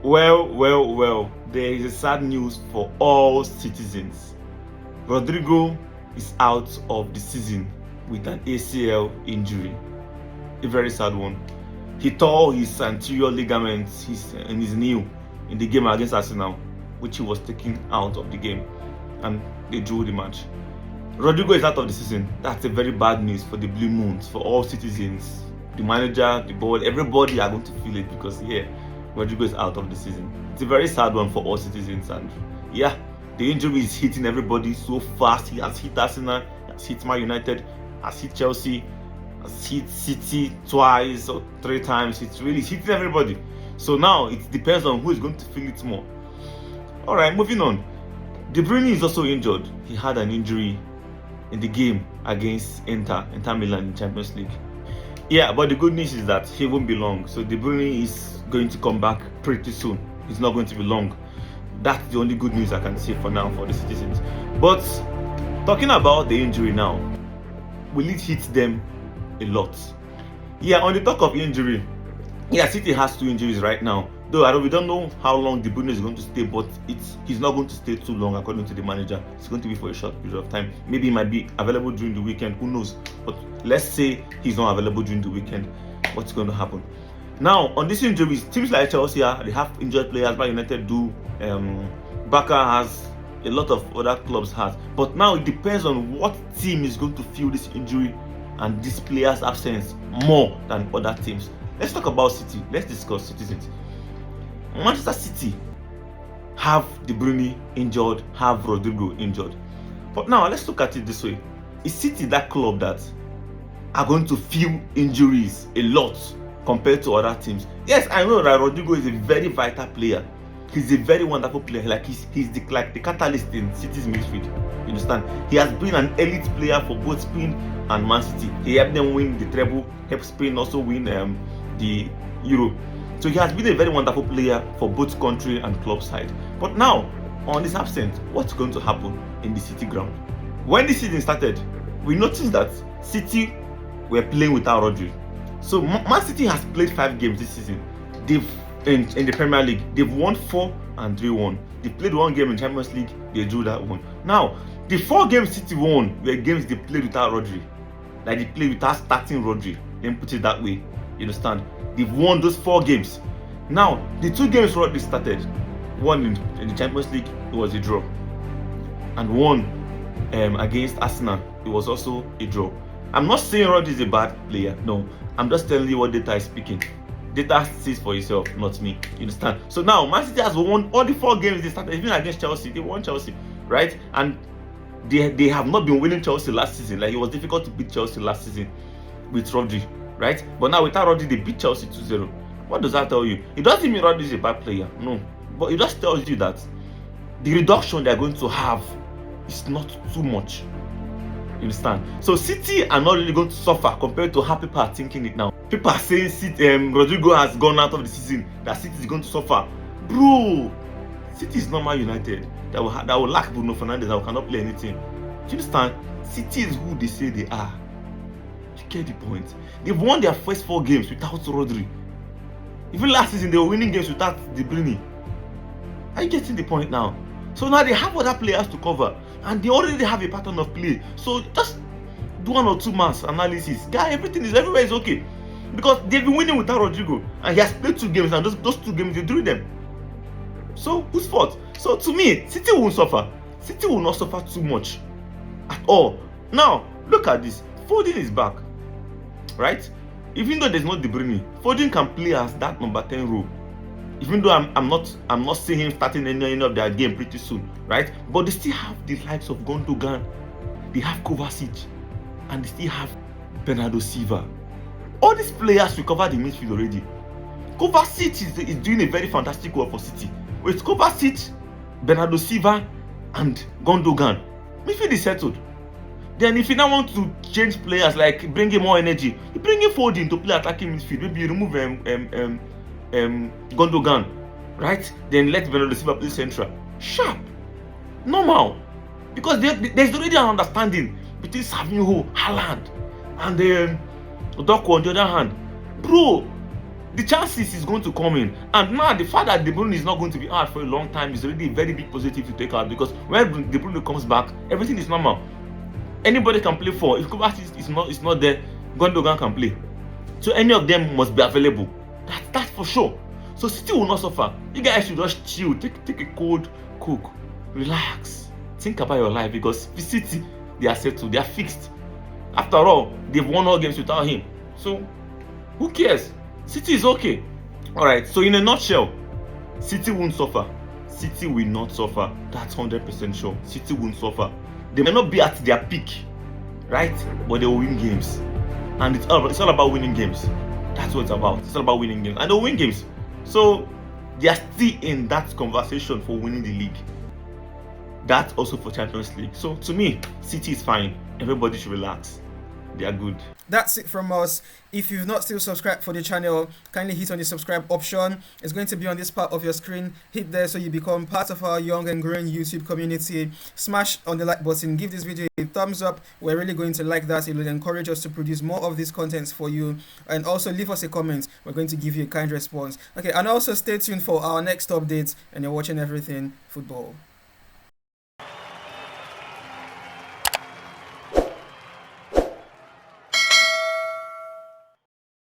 Well. There is a sad news for all citizens. Rodrigo is out of the season with an ACL injury. A very sad one. He tore his anterior ligaments in his knee in the game against Arsenal, which he was taken out of the game, and they drew the match. Rodrigo is out of the season. That's a very bad news for the Blue Moons, for all citizens. The manager, the board, everybody are going to feel it because Rodrigo is out of the season. It's a very sad one for all citizens, and the injury is hitting everybody so fast. He has hit Arsenal, he has hit Man United, has hit Chelsea, has hit City twice or 3 times. It's really hitting everybody. So now it depends on who is going to feel it more. All right, moving on. Bruyne is also injured. He had an injury in the game against Inter Milan in Champions League. But the good news is that he won't be long. So Bruyne is going to come back pretty soon. It's not going to be long. That's the only good news I can say for now for the citizens. But talking about the injury now, will it hit them a lot? On the talk of injury, City has 2 injuries right now. Though we don't know how long Bruyne is going to stay, but he's not going to stay too long according to the manager. It's going to be for a short period of time. Maybe he might be available during the weekend, who knows? But let's say he's not available during the weekend. What's going to happen? Now, on these injuries, teams like Chelsea, they have injured players. Man United do. Barca has. A lot of other clubs has. But now it depends on what team is going to feel this injury and this player's absence more than other teams. Let's talk about City. Let's discuss citizens. Manchester City have Bruyne injured, have Rodrigo injured. But now let's look at it this way. Is City that club that are going to feel injuries a lot compared to other teams? Yes, I know that Rodrigo is a very vital player. He's a very wonderful player. Like he's the catalyst in City's midfield. You understand? He has been an elite player for both Spain and Man City. He helped them win the treble, helped Spain also win the Euro. So he has been a very wonderful player for both country and club side. But now, on his absence, what's going to happen in the City ground? When the season started, we noticed that City were playing without Rodri. So Man City has played 5 games this season. They've in the Premier League, they've won 4 and 3-1. They played 1 game in Champions League, they drew that one. Now, the 4 games City won were games they played without Rodri. Like they played without starting Rodri. Let me put it that way. You understand? They've won those 4 games. Now, the 2 games Rodri started, one in the Champions League, it was a draw. And one against Arsenal, it was also a draw. I'm not saying Rodri is a bad player. No, I'm just telling you what data is speaking. Data says for yourself, not me. You understand? So now, Man City has won all the 4 games they started, even against Chelsea. They won Chelsea, right? And they have not been winning Chelsea last season. Like, it was difficult to beat Chelsea last season with Rodri, right? But now without Rodri, they beat Chelsea 2-0. What does that tell you? It doesn't mean Rodri is a bad player, no. But it just tells you that the reduction they're going to have is not too much. You understand? So City are not really going to suffer compared to how people are thinking it now. People are saying Rodrigo has gone out of the season, that City is going to suffer. Bro, City is not Man United that will lack Bruno Fernandes, that cannot play anything. Do you understand? City is who they say they are. You get the point? They've won their first 4 games without Rodri. Even last season, they were winning games without Bruyne. Are you getting the point now? So now they have other players to cover, and they already have a pattern of play. So just do 1 or 2 months analysis. Guy, everywhere is okay. Because they've been winning without Rodrigo, and he has played 2 games, and those 2 games, they drew them. So whose fault? So to me, City won't suffer. City will not suffer too much at all. Now, look at this. Foden is back, right? Even though there's no Bruyne, Foden can play as that number 10 role. Even though I'm not seeing him starting any of their game pretty soon, right? But they still have the likes of Gundogan, they have Kovacic, and they still have Bernardo Silva. All these players recovered the midfield already. Kovacic is doing a very fantastic work for City. With Kovacic, Bernardo Silva, and Gundogan, midfield is settled. Then if you now want to change players, like bring in more energy, you bring in Foden to play attacking midfield. Maybe you remove Gundogan, right? Then let Bernardo Silva play central. Sharp, normal, because there's already an understanding between Savinho, Haaland, and Doku on the other hand. Bro, the chances is going to come in. And now the fact that De Bruyne is not going to be out for a long time is already a very big positive to take out, because when De Bruyne comes back, everything is normal. Anybody can play for. If Kovacic is not there, Gundogan can play. So any of them must be available. That's for sure. So City will not suffer. You guys should just chill, take a cold cook, relax, think about your life, because the City, they are settled, they are fixed. After all, they've won all games without him. So who cares? City is okay. Alright, so in a nutshell, City won't suffer. City will not suffer. That's 100% sure. City won't suffer. They may not be at their peak, right? But they will win games. And it's all about winning games. That's what it's about. It's all about winning games. And they'll win games. So they are still in that conversation for winning the league. That's also for Champions League. So to me, City is fine. Everybody should relax. They are good. That's it from us. If you've not still subscribed for the channel, kindly hit on the subscribe option. It's going to be on this part of your screen. Hit there so you become part of our young and growing YouTube community. Smash on the like button. Give this video a thumbs up. We're really going to like that. It will encourage us to produce more of these contents for you. And also leave us a comment. We're going to give you a kind response. Okay, and also stay tuned for our next updates. And you're watching Everything Football.